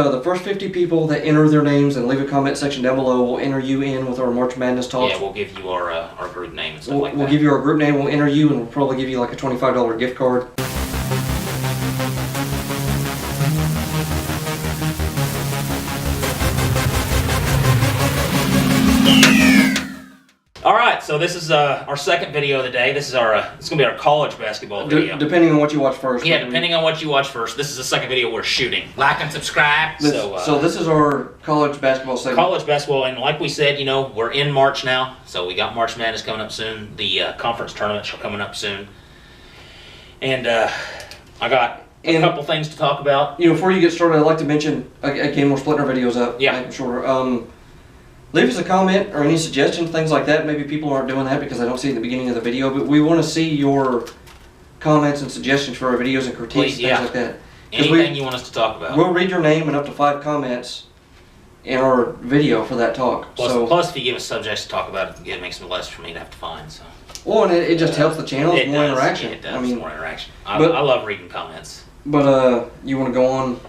The first 50 people that enter their names and leave a comment section down below will enter you in with our March Madness talks. Yeah, we'll give you our group name and stuff like that. We'll give you our group name, we'll enter you, and we'll probably give you like a $25 gift card. All right, so this is our second video of the day. This is it's gonna be our college basketball video. Depending on what you watch first. Yeah, depending on what you watch first. This is the second video we're shooting. Like and subscribe. So this is our college basketball segment. College basketball, and like we said, you know, we're in March now, so we got March Madness coming up soon. The conference tournaments are coming up soon, and I got a couple things to talk about. You know, before you get started, I'd like to mention again we're splitting our videos up. Yeah. Make them shorter. Leave us a comment or any suggestions, things like that. Maybe people aren't doing that because I don't see it in the beginning of the video, but we want to see your comments and suggestions for our videos and critiques, things like that. Anything you want us to talk about. We'll read your name and up to 5 comments in our video for that talk. Plus, if you give us subjects to talk about, it makes it less for me to have to find. So. Well, and it just helps the channel. It's more interaction. It does. More interaction. I love reading comments. But you want to go on?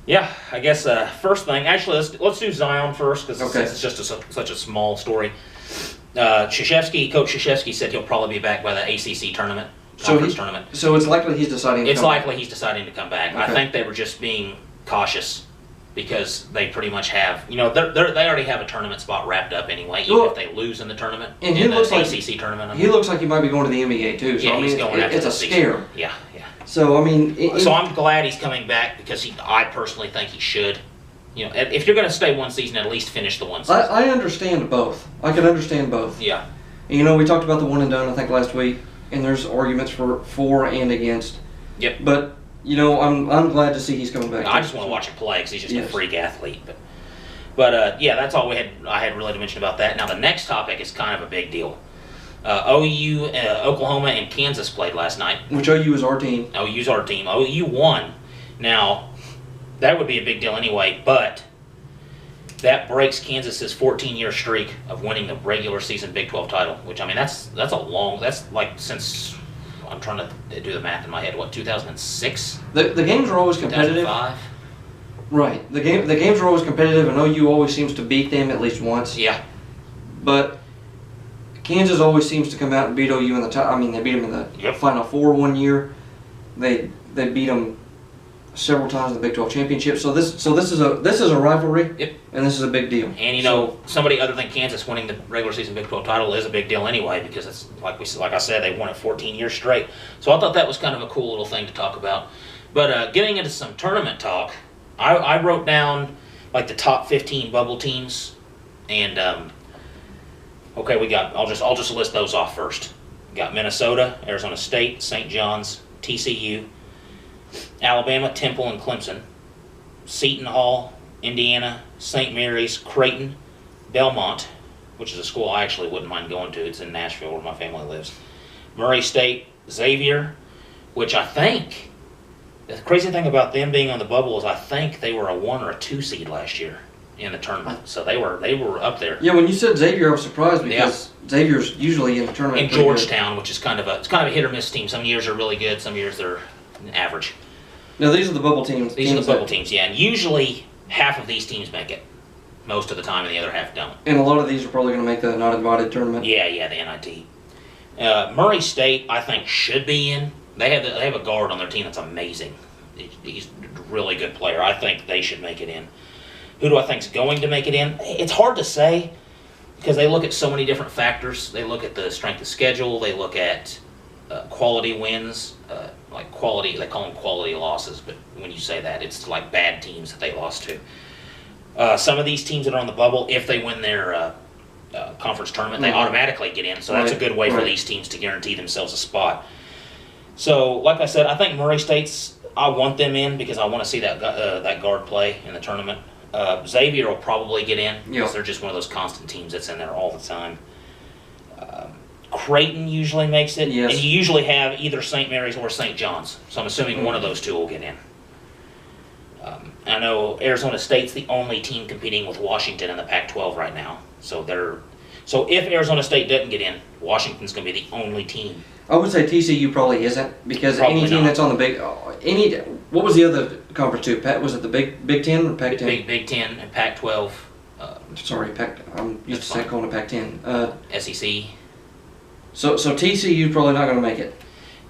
Yeah, I guess first thing. Actually, let's do Zion first because it's just such a small story. Coach Krzyzewski said he'll probably be back by the ACC tournament, conference tournament. So it's likely he's deciding. He's deciding to come back. Okay. I think they were just being cautious because they pretty much have, you know, they already have a tournament spot wrapped up anyway. Even if they lose in the tournament, and he looks like ACC tournament. He looks like he might be going to the NBA too. So yeah, I mean, he's going after it's a scare. Yeah. So I mean, so I'm glad he's coming back because I personally think he should. You know, if you're going to stay one season, at least finish the one season. I understand both. I can understand both. Yeah. And, you know, we talked about the one and done I think last week, and there's arguments for and against. Yep. But you know, I'm glad to see he's coming back. I just want to watch him play because he's just a freak athlete. But yeah, that's all I had really to mention about that. Now the next topic is kind of a big deal. OU, Oklahoma, and Kansas played last night. Which OU is our team. OU's our team. OU won. Now, that would be a big deal anyway, but that breaks Kansas's 14-year streak of winning the regular season Big 12 title. Which I mean, that's like since I'm trying to do the math in my head. What 2006? The games are always competitive. 2005. Right. The games are always competitive, and OU always seems to beat them at least once. Yeah. But Kansas always seems to come out and beat OU in the top. I mean, they beat them in the Final Four one year. They beat them several times in the Big 12 championship. So this is a rivalry. Yep. And this is a big deal. And you know, somebody other than Kansas winning the regular season Big 12 title is a big deal anyway because it's like I said, they won it 14 years straight. So I thought that was kind of a cool little thing to talk about. But getting into some tournament talk, I wrote down like the top 15 bubble teams, and okay, I'll just list those off first. We got Minnesota, Arizona State, St. John's, TCU, Alabama, Temple, and Clemson, Seton Hall, Indiana, St. Mary's, Creighton, Belmont, which is a school I actually wouldn't mind going to. It's in Nashville where my family lives. Murray State, Xavier, which I think, the crazy thing about them being on the bubble is I think they were a 1 or a 2 seed last year in the tournament. So they were up there. Yeah, when you said Xavier, I was surprised because Xavier's usually in the tournament. And Georgetown, which is kind of a hit or miss team. Some years are really good, some years they're average. No, these are the bubble teams. These are the bubble teams, yeah. And usually half of these teams make it most of the time, and the other half don't. And a lot of these are probably going to make the not invited tournament. Yeah, the NIT. Murray State, I think, should be in. They have a guard on their team that's amazing. He's a really good player. I think they should make it in. Who do I think is going to make it in? It's hard to say because they look at so many different factors. They look at the strength of schedule. They look at quality wins, like quality. They call them quality losses, but when you say that, it's like bad teams that they lost to. Some of these teams that are on the bubble, if they win their conference tournament, they automatically get in. So that's a good way for these teams to guarantee themselves a spot. So, like I said, I think Murray State's. I want them in because I want to see that guard play in the tournament. Xavier will probably get in because they're just one of those constant teams that's in there all the time. Creighton usually makes it, and you usually have either St. Mary's or St. John's. So I'm assuming one of those two will get in. I know Arizona State's the only team competing with Washington in the Pac-12 right now. So So if Arizona State doesn't get in, Washington's going to be the only team. I would say TCU probably isn't, because Probably any team not. that's on the what was the other conference too? Was it the Big 10 or Pac-10? Big 10 and Pac-12. Sorry, I'm used to say calling it Pac-10. SEC. So TCU probably not going to make it.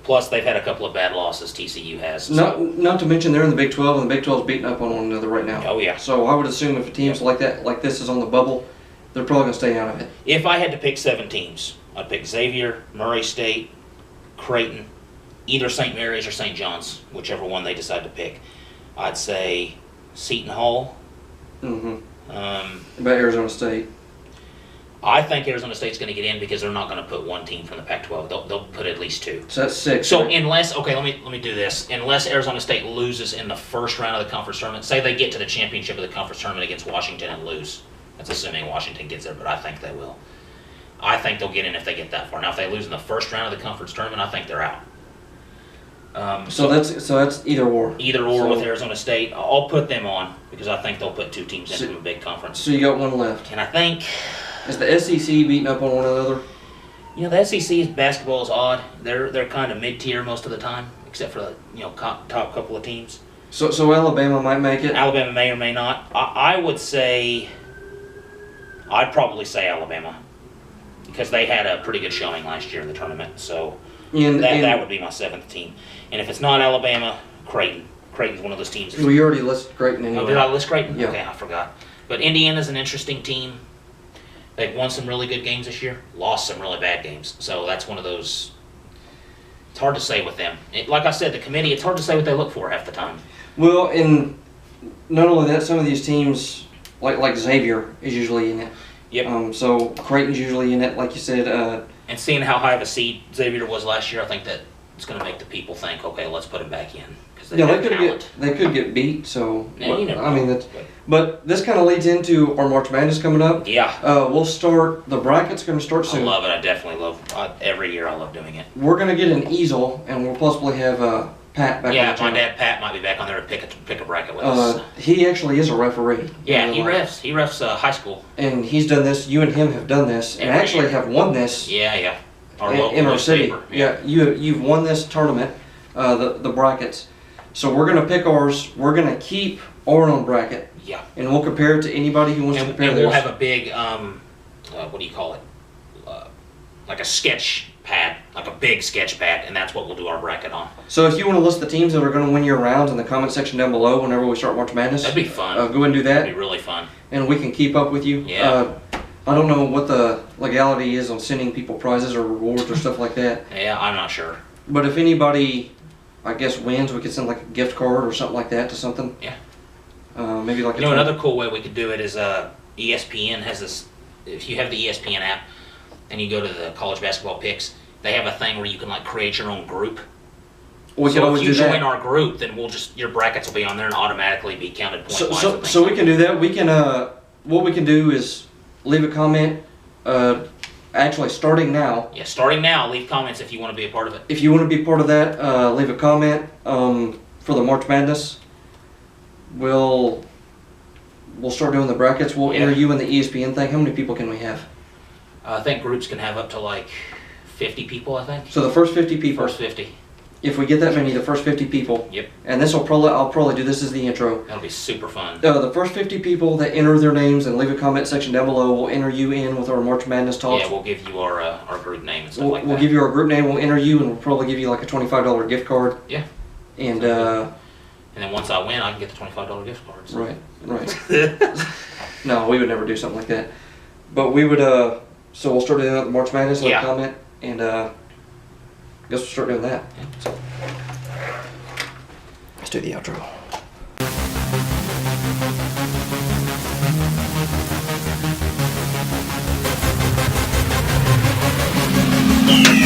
Plus, they've had a couple of bad losses. TCU has. Not to mention they're in the Big 12, and the Big 12 is beating up on one another right now. Oh yeah. So I would assume if a team's like this is on the bubble, they're probably going to stay out of it. If I had to pick 7 teams, I'd pick Xavier, Murray State, Creighton, either St. Mary's or St. John's, whichever one they decide to pick. I'd say Seton Hall. Mm-hmm. About Arizona State. I think Arizona State's going to get in because they're not going to put one team from the Pac-12. They'll put at least 2. So that's 6. So right? unless, okay, let me do this. Unless Arizona State loses in the first round of the conference tournament, say they get to the championship of the conference tournament against Washington and lose. That's assuming Washington gets there, but I think they will. I think they'll get in if they get that far. Now, if they lose in the first round of the conference tournament, I think they're out. So that's either or. Either or with Arizona State. I'll put them on because I think they'll put 2 teams in from a big conference. So you got one left. And I think... Is the SEC beating up on one another? You know, the SEC's basketball is odd. They're kind of mid-tier most of the time, except for the top couple of teams. So Alabama might make it? Alabama may or may not. I would say... I'd probably say Alabama because they had a pretty good showing last year in the tournament. So that would be my 7th team. And if it's not Alabama, Creighton. Creighton's one of those teams. We already listed Creighton anyway. Oh, did I list Creighton? Yeah. Okay, I forgot. But Indiana's an interesting team. They've won some really good games this year, lost some really bad games. So that's one of those. It's hard to say with them. Like I said, the committee, it's hard to say what they look for half the time. Well, and not only that, some of these teams, like Xavier, is usually in it. Yep. So Creighton's usually in it, like you said. And seeing how high of a seed Xavier was last year, I think that it's going to make the people think, okay, let's put him back in. Yeah, they could get beat. So yeah, you never I mean, know. but this kind of leads into our March Madness coming up. Yeah. We'll start. The bracket's going to start soon. I love it. I definitely love. Every year, I love doing it. We're going to get an easel, and we'll possibly have Pat back. Yeah, on the my channel. dad Pat might be back on there to pick a bracket with us. He actually is a referee. Yeah, he refs. He refs high school. And he's done this. You and him have done this, and actually have won this. Yeah. In our city. Yeah, you've won this tournament, the brackets. So we're gonna pick ours. We're gonna keep our own bracket. Yeah. And we'll compare it to anybody who wants to compare and theirs. we'll have a big what do you call it? Like a sketch pad, like a big sketch pad, and that's what we'll do our bracket on. So if you want to list the teams that are going to win your rounds in the comment section down below whenever we start March Madness, that'd be fun. Go ahead and do that. That'd be really fun. And we can keep up with you. Yeah. I don't know what the legality is on sending people prizes or rewards or stuff like that. Yeah, I'm not sure. But if anybody, I guess, wins, we could send like a gift card or something like that to something. Yeah. Maybe like another cool way we could do it is ESPN has this. If you have the ESPN app and you go to the college basketball picks, they have a thing where you can like create your own group. We can always do that. If you join our group, then your brackets will be on there and automatically be counted point wise. So we can do that. We can what we can do is leave a comment. Actually, starting now. Yeah, starting now. Leave comments if you want to be a part of it. If you want to be part of that, leave a comment for the March Madness. We'll start doing the brackets. We'll enter you in the ESPN thing. How many people can we have? I think groups can have up to like 50 people, I think. So the first 50 people. First 50. If we get that many, the first 50 people. Yep. And I'll probably do this as the intro. That'll be super fun. The first 50 people that enter their names and leave a comment section down below, we'll enter you in with our March Madness talks. Yeah, we'll give you our group name and stuff like that. We'll give you our group name, we'll enter you, and we'll probably give you like a $25 gift card. Yeah. And then once I win, I can get the $25 gift cards. Right. No, we would never do something like that. But we would, so we'll start doing that with March Madness, leave a comment, and I guess we'll start doing that. Yeah. So. Let's do the outro. Yeah.